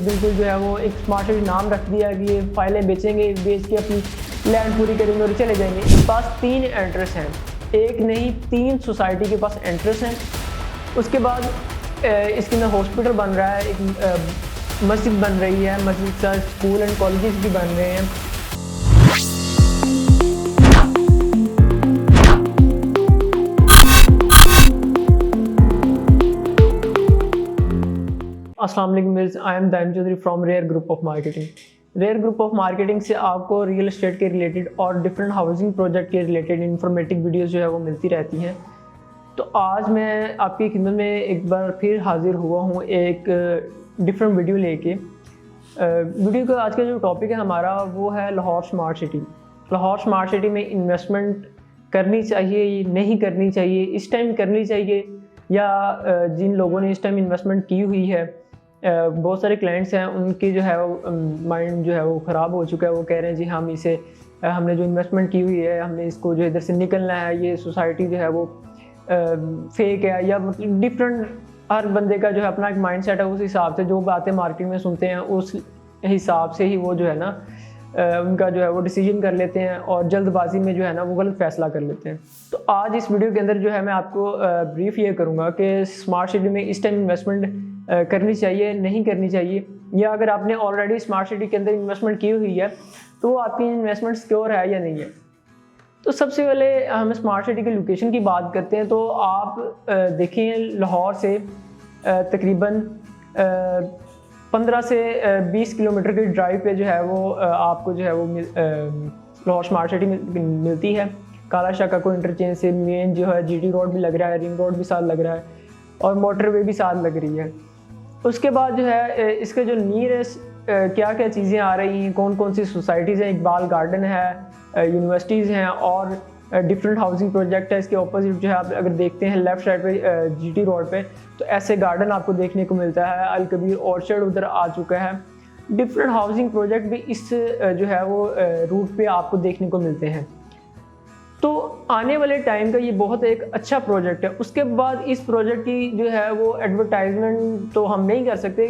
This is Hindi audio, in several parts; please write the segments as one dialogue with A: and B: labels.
A: बिल्कुल जो है वो एक स्मार्ट सिटी नाम रख दिया कि ये फाइलें बेचेंगे, बेच के अपनी लैंड पूरी करेंगे और चले जाएंगे। इनके पास 3 एंट्रेंस हैं, एक नहीं 3 सोसाइटी के पास एंट्रेंस हैं। उसके बाद इसके अंदर हॉस्पिटल बन रहा है, एक मस्जिद बन रही है, मस्जिद का स्कूल एंड कॉलेजेस भी बन रहे हैं। अस्सलाम वालेकुम, I am Daim Chaudhary from Rare Group of Marketing. Rare Group of Marketing से आपको रियल एस्टेट के रिलेटेड और डिफरेंट हाउसिंग प्रोजेक्ट के रिलेटेड इंफॉर्मेटिव वीडियोस जो है वो मिलती रहती हैं। तो आज मैं आपकी खिदमत में एक बार फिर हाजिर हुआ हूँ एक डिफरेंट वीडियो लेके। वीडियो का आज का जो टॉपिक है हमारा वो है Lahore smart city. Lahore smart city में इन्वेस्टमेंट करनी चाहिए, नहीं करनी चाहिए, इस टाइम करनी चाहिए या जिन लोगों ने इस टाइम इन्वेस्टमेंट की हुई है, बहुत सारे क्लाइंट्स हैं उनकी जो है वो माइंड जो है वो ख़राब हो चुका है। वो कह रहे हैं जी हम इसे हमने जो इन्वेस्टमेंट की हुई है हमने इसको जो इधर से निकलना है, ये सोसाइटी जो है वो फेक है, या मतलब डिफरेंट हर बंदे का जो है अपना एक माइंडसेट है। उस हिसाब से जो बातें मार्केट में सुनते हैं उस हिसाब से ही वो जो है ना उनका जो है वो डिसीजन कर लेते हैं और जल्दबाजी में जो है ना वो गलत फैसला कर लेते हैं। तो आज इस वीडियो के अंदर जो है मैं आपको ब्रीफ ये करूँगा कि स्मार्ट सिटी में इस टाइम इन्वेस्टमेंट करनी चाहिए, नहीं करनी चाहिए, या अगर आपने ऑलरेडी स्मार्ट सिटी के अंदर इन्वेस्टमेंट की हुई है तो वो आपकी इन्वेस्टमेंट सिक्योर है या नहीं है। तो सबसे पहले हम स्मार्ट सिटी की लोकेशन की बात करते हैं। तो आप देखें लाहौर से तकरीबन 15 से 20 किलोमीटर की ड्राइव पे जो है वो आपको जो है वो लाहौर स्मार्ट सिटी मिलती है। काला शाह का कोई इंटरचेंज से मेन जो है GT रोड भी लग रहा है, रिंग रोड भी साथ लग रहा है और मोटरवे भी साथ लग रही है। उसके बाद जो है इसके जो नियरेस्ट क्या क्या चीज़ें आ रही हैं, कौन कौन सी सोसाइटीज़ हैं, इकबाल गार्डन है, यूनिवर्सिटीज़ हैं और डिफरेंट हाउसिंग प्रोजेक्ट है। इसके ऑपोजिट जो है आप अगर देखते हैं लेफ़्ट साइड पे GT रोड पे तो ऐसे गार्डन आपको देखने को मिलता है। अल कबीर ऑर्चर्ड उधर आ चुका है। डिफरेंट हाउसिंग प्रोजेक्ट भी इस जो है वो रूट पे आपको देखने को मिलते हैं। तो आने वाले टाइम का ये बहुत एक अच्छा प्रोजेक्ट है। उसके बाद इस प्रोजेक्ट की जो है वो एडवर्टाइजमेंट तो हम नहीं कर सकते,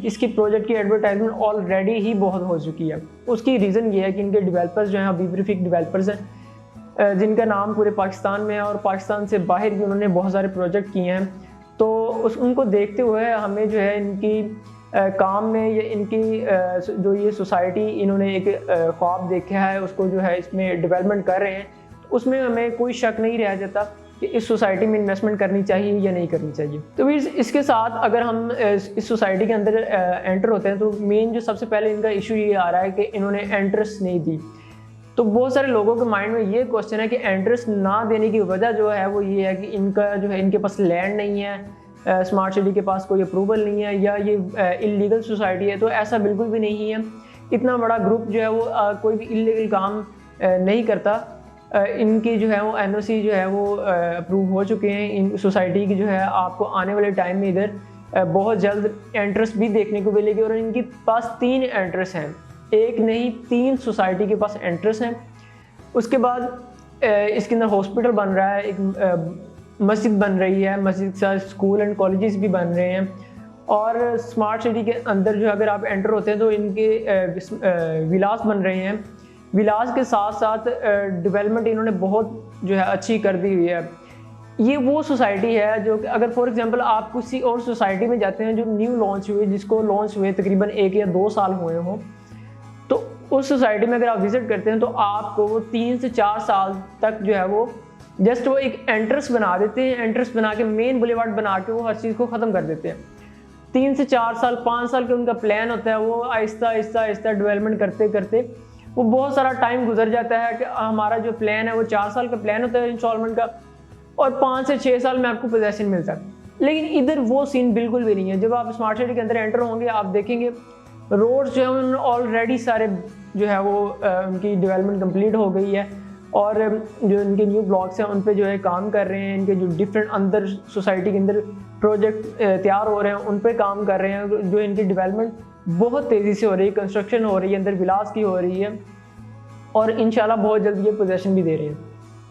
A: इसकी प्रोजेक्ट की एडवर्टाइजमेंट ऑलरेडी ही बहुत हो चुकी है। उसकी रीज़न ये है कि इनके डेवलपर्स जो हैं अभी प्रीफिक डेवलपर्स हैं जिनका नाम पूरे पाकिस्तान में है और पाकिस्तान से बाहर भी उन्होंने बहुत सारे प्रोजेक्ट किए हैं। तो उनको देखते हुए हमें जो है इनकी काम में या इनकी जो ये सोसाइटी इन्होंने एक ख्वाब देखा है उसको जो है इसमें डेवलपमेंट कर रहे हैं, उसमें हमें कोई शक नहीं रह जाता कि इस सोसाइटी में इन्वेस्टमेंट करनी चाहिए या नहीं करनी चाहिए। तो इसके साथ अगर हम इस सोसाइटी के अंदर एंटर होते हैं तो मेन जो सबसे पहले इनका इशू ये आ रहा है कि इन्होंने एंट्रेंस नहीं दी। तो बहुत सारे लोगों के माइंड में ये क्वेश्चन है कि एंट्रेंस ना देने की वजह जो है वो ये है कि इनका जो है इनके पास लैंड नहीं है, स्मार्ट सिटी के पास कोई अप्रूवल नहीं है, या ये इलीगल सोसाइटी है। तो ऐसा बिल्कुल भी नहीं है। इतना बड़ा ग्रुप जो है वो कोई भी इलीगल काम नहीं करता। इनकी जो है वो NOC जो है वो अप्रूव हो चुके हैं। इन सोसाइटी की जो है आपको आने वाले टाइम में इधर बहुत जल्द एंट्रेंस भी देखने को मिलेगी और इनके पास 3 एंट्रेंस हैं, एक नहीं 3 सोसाइटी के पास एंट्रेंस हैं। उसके बाद इसके अंदर हॉस्पिटल बन रहा है, एक मस्जिद बन रही है, मस्जिद का स्कूल एंड कॉलेजेस भी बन रहे हैं। और स्मार्ट सिटी के अंदर जो अगर आप एंटर होते हैं तो इनके विलास बन रहे हैं। विलास के साथ साथ डेवलपमेंट इन्होंने बहुत जो है अच्छी कर दी हुई है। ये वो सोसाइटी है जो अगर फॉर एग्जांपल आप किसी और सोसाइटी में जाते हैं जो न्यू लॉन्च हुई, जिसको लॉन्च हुए तकरीबन 1 या 2 साल हुए हों, तो उस सोसाइटी में अगर आप विज़िट करते हैं तो आपको वो 3 से 4 साल तक जो है वो जस्ट वो एक एंट्रेंस बना देते हैं। एंट्रेंस बना के मेन बुलेवार्ड बना के वो हर चीज़ को ख़त्म कर देते हैं। 3 से 4 साल 5 साल के उनका प्लान होता है। वो आहिस्ता आहिस्ता आहिस्ता डेवलपमेंट करते करते वो बहुत सारा टाइम गुजर जाता है कि हमारा जो प्लान है वो 4 साल का प्लान होता है इंस्टॉलमेंट का और 5 से 6 साल में आपको पोजेसन मिलता है। लेकिन इधर वो सीन बिल्कुल भी नहीं है। जब आप स्मार्ट सिटी के अंदर एंटर होंगे आप देखेंगे रोड्स जो है उन्होंने ऑलरेडी सारे जो है वो उनकी डेवलपमेंट कंप्लीट हो गई है और जो इनके न्यू ब्लॉक्स हैं उन पे जो है काम कर रहे हैं। इनके जो डिफरेंट अंदर सोसाइटी के अंदर प्रोजेक्ट तैयार हो रहे हैं उन पे काम कर रहे हैं। जो इनकी डेवलपमेंट बहुत तेज़ी से हो रही है, कंस्ट्रक्शन हो रही है, अंदर विलास की हो रही है और इंशाल्लाह बहुत जल्द ये पोजेसन भी दे रहे हैं।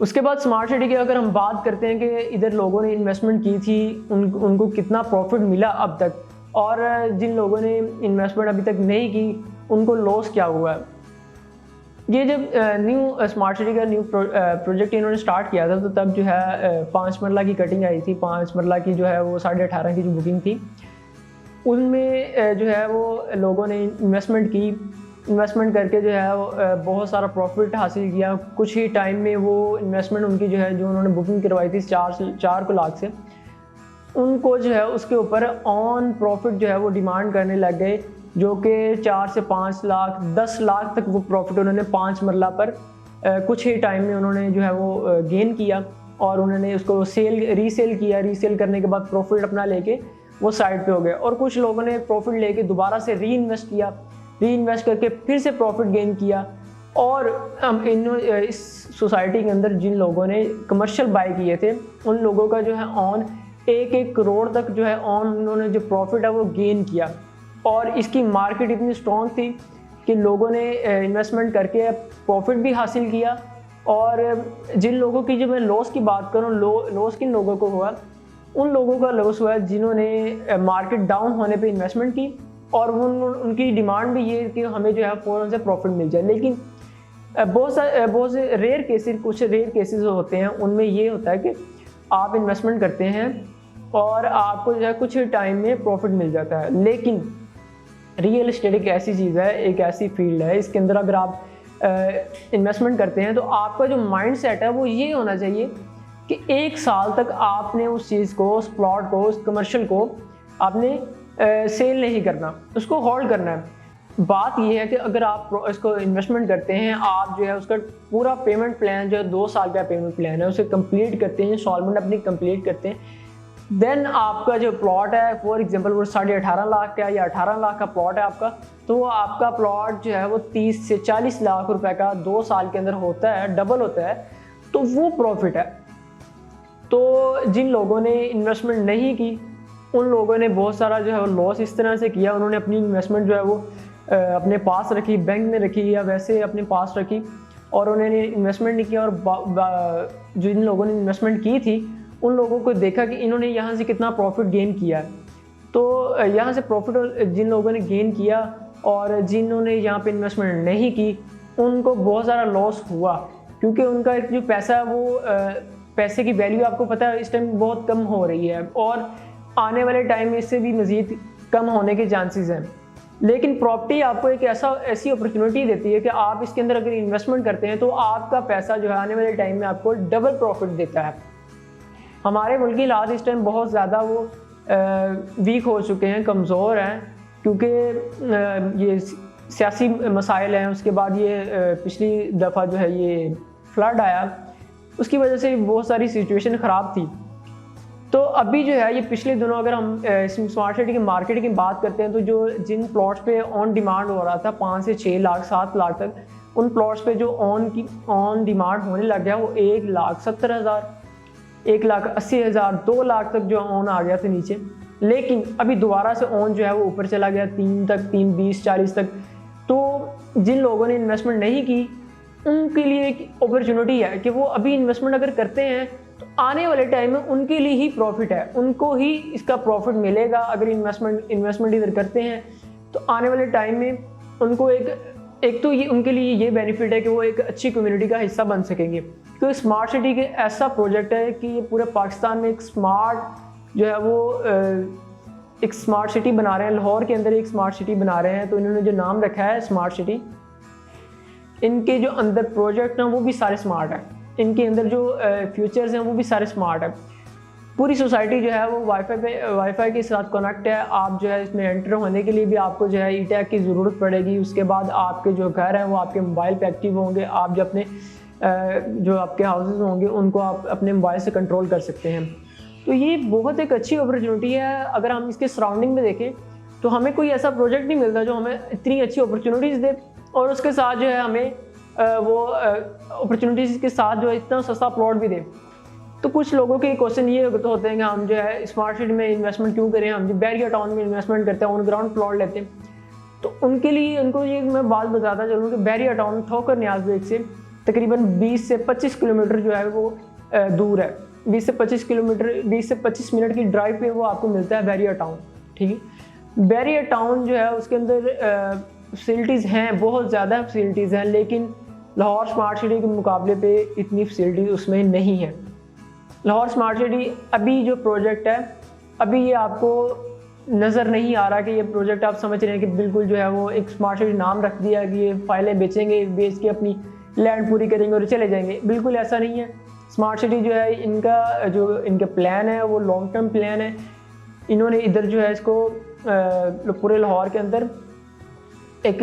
A: उसके बाद स्मार्ट सिटी की अगर हम बात करते हैं कि इधर लोगों ने इन्वेस्टमेंट की थी उनको कितना प्रॉफिट मिला अब तक, और जिन लोगों ने इन्वेस्टमेंट अभी तक नहीं की उनको लॉस क्या हुआ है। ये जब न्यू स्मार्ट सिटी का न्यू प्रोजेक्ट इन्होंने स्टार्ट किया था तो तब जो है 5 मरला की कटिंग आई थी। 5 मरला की जो है वो 18.5 की जो बुकिंग थी उनमें जो है वो लोगों ने इन्वेस्टमेंट करके जो है वो बहुत सारा प्रॉफिट हासिल किया। कुछ ही टाइम में वो इन्वेस्टमेंट उनकी जो है जो उन्होंने बुकिंग करवाई थी 4 लाख से, उनको जो है उसके ऊपर ऑन प्रॉफिट जो है वो डिमांड करने लग गए, जो कि 4 से 5 लाख 10 लाख तक वो प्रॉफिट उन्होंने 5 मरला पर कुछ ही टाइम में उन्होंने जो है वो गेन किया और उन्होंने उसको रीसेल किया। रीसेल करने के बाद प्रॉफिट अपना लेके वो साइड पे हो गए। और कुछ लोगों ने प्रॉफिट लेके दोबारा से री इन्वेस्ट करके फिर से प्रॉफिट गेन किया। और इस सोसाइटी के अंदर जिन लोगों ने कमर्शियल बाय किए थे उन लोगों का जो है ऑन 1-1 करोड़ तक जो है ऑन उन्होंने जो प्रॉफिट है वो गेन किया। और इसकी मार्केट इतनी स्ट्रॉन्ग थी कि लोगों ने इन्वेस्टमेंट करके प्रॉफिट भी हासिल किया। और जिन लोगों की, जो मैं लॉस की बात करूँ, लॉस किन लोगों को हुआ, उन लोगों का लॉस हुआ जिन्होंने मार्केट डाउन होने पे इन्वेस्टमेंट की और उनकी डिमांड भी ये कि हमें जो है फ़ौरन से प्रॉफिट मिल जाए। लेकिन बहुत से कुछ रेयर केसेस होते हैं, उनमें ये होता है कि आप इन्वेस्टमेंट करते हैं और आपको जो है कुछ टाइम में प्रॉफिट मिल जाता है। लेकिन रियल एस्टेट एक ऐसी चीज़ है, एक ऐसी फील्ड है, इसके अंदर अगर आप इन्वेस्टमेंट करते हैं तो आपका जो माइंड सेट है वो ये होना चाहिए कि 1 साल तक आपने उस चीज़ को, उस प्लॉट को, उस कमर्शियल को आपने सेल नहीं करना, उसको होल्ड करना है। बात ये है कि अगर आप इसको इन्वेस्टमेंट करते हैं, आप जो है उसका पूरा पेमेंट प्लान जो है 2 साल का पेमेंट प्लान है उसे कंप्लीट करते हैं, इंस्टॉलमेंट अपनी कंप्लीट करते हैं, देन आपका जो प्लॉट है फॉर एग्जांपल वो 18.5 लाख का या 18 लाख का प्लॉट है आपका, तो वो आपका प्लॉट जो है वो 30 से 40 लाख रुपए का 2 साल के अंदर होता है, डबल होता है, तो वो प्रॉफिट है। तो जिन लोगों ने इन्वेस्टमेंट नहीं की उन लोगों ने बहुत सारा जो है वो लॉस इस तरह से किया। उन्होंने अपनी इन्वेस्टमेंट जो है वो अपने पास रखी, बैंक में रखी या वैसे अपने पास रखी और उन्होंने इन्वेस्टमेंट नहीं किया। और जिन लोगों ने इन्वेस्टमेंट की थी उन लोगों को देखा कि इन्होंने यहाँ से कितना प्रॉफिट गेन किया है। तो यहाँ से प्रॉफिट जिन लोगों ने गेन किया और जिन्होंने यहाँ पे इन्वेस्टमेंट नहीं की उनको बहुत सारा लॉस हुआ, क्योंकि उनका जो पैसा है वो पैसे की वैल्यू आपको पता है इस टाइम बहुत कम हो रही है और आने वाले टाइम में इससे भी मज़ीद कम होने के चांसेस हैं। लेकिन प्रॉपर्टी आपको एक ऐसी अपॉर्चुनिटी देती है कि आप इसके अंदर अगर इन्वेस्टमेंट करते हैं तो आपका पैसा जो है आने वाले टाइम में आपको डबल प्रॉफिट देता है। हमारे मुल्क की हालात इस टाइम बहुत ज़्यादा वो वीक हो चुके हैं, कमज़ोर हैं, क्योंकि ये सियासी मसाइल हैं। उसके बाद ये पिछली दफ़ा जो है ये फ्लड आया, उसकी वजह से बहुत सारी सिचुएशन ख़राब थी। तो अभी जो है ये पिछले दिनों अगर हम स्मार्ट सिटी की मार्केट की बात करते हैं तो जो जिन प्लॉट्स पे ऑन डिमांड हो रहा था 5 से 6 लाख 7 लाख तक, उन प्लॉट्स पे जो ऑन डिमांड होने लग गया वो 1,70,000, 1,80,000, 2 लाख तक जो ऑन आ गया था नीचे। लेकिन अभी दोबारा से ऑन जो है वो ऊपर चला गया 3 तक, 3, 20, 40 तक। तो जिन लोगों ने इन्वेस्टमेंट नहीं की उनके लिए एक अपॉर्चुनिटी है कि वो अभी इन्वेस्टमेंट अगर करते हैं तो आने वाले टाइम में उनके लिए ही प्रॉफिट है, उनको ही इसका प्रॉफिट मिलेगा। अगर इन्वेस्टमेंट इधर करते हैं तो आने वाले टाइम में उनको एक तो ये उनके लिए ये बेनिफिट है कि वो एक अच्छी कम्युनिटी का हिस्सा बन सकेंगे। क्योंकि स्मार्ट सिटी के ऐसा प्रोजेक्ट है कि ये पूरे पाकिस्तान में एक स्मार्ट जो है वो एक स्मार्ट सिटी बना रहे हैं। लाहौर के अंदर एक स्मार्ट सिटी बना रहे हैं, तो इन्होंने जो नाम रखा है स्मार्ट सिटी, इनके जो अंदर प्रोजेक्ट हैं वो भी सारे स्मार्ट हैं, इनके अंदर जो फ्यूचर्स हैं वो भी सारे स्मार्ट है। पूरी सोसाइटी जो है वो वाईफाई के साथ कनेक्ट है। आप जो है इसमें एंटर होने के लिए भी आपको जो है ई-टैग की ज़रूरत पड़ेगी। उसके बाद आपके जो घर हैं वो आपके मोबाइल पे एक्टिव होंगे। आप जो आपके हाउसेज होंगे उनको आप अपने मोबाइल से कंट्रोल कर सकते हैं। तो ये बहुत एक अच्छी अपॉर्चुनिटी है। अगर हम इसके सराउंडिंग में देखें तो हमें कोई ऐसा प्रोजेक्ट नहीं मिलता जो हमें इतनी अच्छी अपॉर्चुनिटीज़ दे और उसके साथ जो है हमें वो अपॉर्चुनिटीज़ के साथ जो है इतना सस्ता प्लॉट भी दे। तो कुछ लोगों के क्वेश्चन ये होते हैं कि हम जो है स्मार्ट सिटी में इन्वेस्टमेंट क्यों करें, हम जो बैरिया टाउन में इन्वेस्टमेंट करते हैं, ऑन ग्राउंड प्लॉट लेते हैं। तो उनके लिए उनको ये मैं बात बताता चलूँ कि बैरिया टाउन ठोकर न्याज बेग से तकरीबन 20 से 25 किलोमीटर जो है वो दूर है। 20 से 25 किलोमीटर, 20 से 25 मिनट की ड्राइव पे वो आपको मिलता है बैरिया टाउन। ठीक है, बैरियर टाउन जो है उसके अंदर फैसिलिटीज़ हैं, बहुत ज़्यादा फैसिलिटीज़ हैं, लेकिन लाहौर स्मार्ट सिटी के मुकाबले पे इतनी फैसिलिटीज़ उसमें नहीं है। लाहौर स्मार्ट सिटी अभी जो प्रोजेक्ट है, अभी ये आपको नज़र नहीं आ रहा कि ये प्रोजेक्ट आप समझ रहे हैं कि बिल्कुल जो है वो एक स्मार्ट सिटी नाम रख दिया कि ये फाइलें बेचेंगे, बेच के अपनी लैंड पूरी करेंगे और चले जाएंगे। बिल्कुल ऐसा नहीं है। स्मार्ट सिटी जो है इनका जो इनके प्लान है वो लॉन्ग टर्म प्लान है। इन्होंने इधर जो है इसको पूरे लाहौर के अंदर एक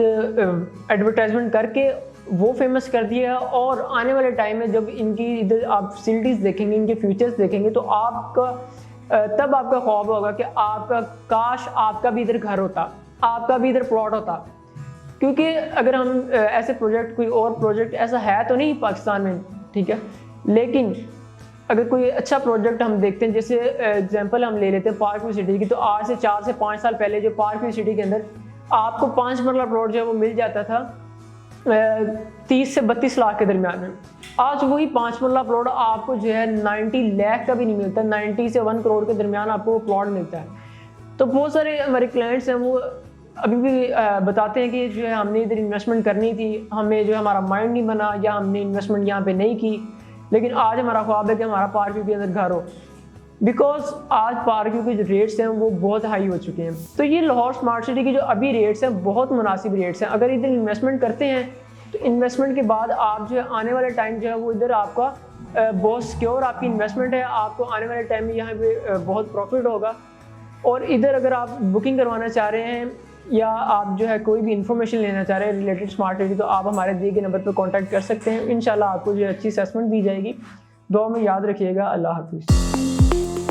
A: एडवर्टाइजमेंट करके वो फेमस कर दिया है, और आने वाले टाइम में जब इनकी इधर आप फैसिलिटीज़ देखेंगे, इनके फ्यूचर्स देखेंगे, तो आपका तब आपका ख्वाब होगा कि आपका काश आपका भी इधर घर होता, आपका भी इधर प्लॉट होता। क्योंकि अगर हम ऐसे प्रोजेक्ट, कोई और प्रोजेक्ट ऐसा है तो नहीं पाकिस्तान में, ठीक है, लेकिन अगर कोई अच्छा प्रोजेक्ट हम देखते हैं, जैसे एग्जांपल हम ले लेते हैं पार्क व्यू सिटी की, तो आज से 4 से 5 साल पहले जो पार्क व्यू सिटी के अंदर आपको 5 मरला प्लॉट जो है वो मिल जाता था 30 से 32 लाख के दरमियान में। आज वही 5 मरला प्लॉट आपको जो है 90 लाख का भी नहीं मिलता, 90 से 1 करोड़ के दरमियान आपको वो प्लॉट मिलता है। तो बहुत सारे हमारे क्लाइंट्स हैं वो अभी भी बताते हैं कि जो है हमने इधर इन्वेस्टमेंट करनी थी, हमें जो है हमारा माइंड नहीं बना, या हमने इन्वेस्टमेंट यहाँ पे नहीं की, लेकिन आज हमारा ख्वाब है कि हमारा पार्क व्यू के अंदर घर हो। बिकॉज आज पार्क व्यू के जो रेट्स हैं वो बहुत हाई हो चुके हैं। तो ये लाहौर स्मार्ट सिटी की जो अभी रेट्स हैं बहुत मुनासिब रेट्स हैं। अगर इधर इन्वेस्टमेंट करते हैं तो इन्वेस्टमेंट के बाद आप जो है आने वाले टाइम जो है वो इधर आपका बहुत सिक्योर आपकी इन्वेस्टमेंट है, आपको आने वाले टाइम में यहाँ पे बहुत प्रॉफिट होगा। और इधर अगर आप बुकिंग करवाना चाह रहे हैं या आप जो है कोई भी इन्फॉर्मेशन लेना चाह रहे हैं रिलेटेड स्मार्ट सिटी, तो आप हमारे दिए गए नंबर पर कॉन्टैक्ट कर सकते हैं। इंशाल्लाह आपको जो अच्छी असेसमेंट दी जाएगी। दुआ में याद रखिएगा। अल्लाह हाफिज़।